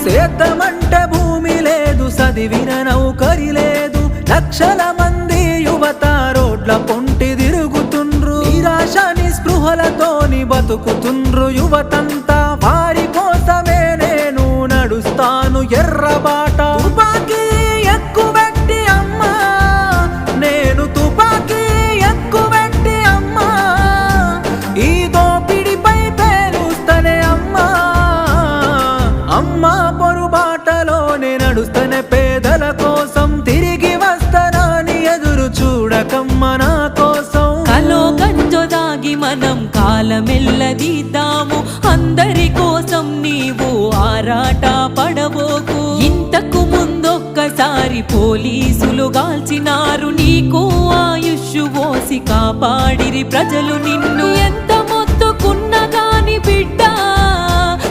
సేద్యమంటే భూమి లేదు, చదివిన నౌకరి లేదు, లక్షల మంది యువత రోడ్ల పొంటి తిరుగుతుండ్రు, నిరాశ నిస్పృహలతోని బతుకుతుండ్రు యువతంతా. వారి కోసమే నేను నడుస్తాను ఎర్రబాట. తుపాకీ ఎక్కుబెట్టి అమ్మా, నేను తుపాకీ ఎక్కుబెట్టి అమ్మా, ఈ దోపిడిపై పేలుస్తనే అమ్మా. అమ్మా పొరుబాటలోనే నడుస్తనే పేదల కోసం, తిరిగి వస్తానని ఎదురు చూడకమ్మ నా కోసం. కలో గంజో దాగి మనం కాలమెల్లదీద్దాము, అందరి కోసం నీవు ఆరాట పడబోకు. ఇంతకు ముందొక్కసారి పోలీసులు గాల్చినారు, నీకు ఆయుష్ పోసి కాపాడిరి ప్రజలు నిన్ను. ఎంత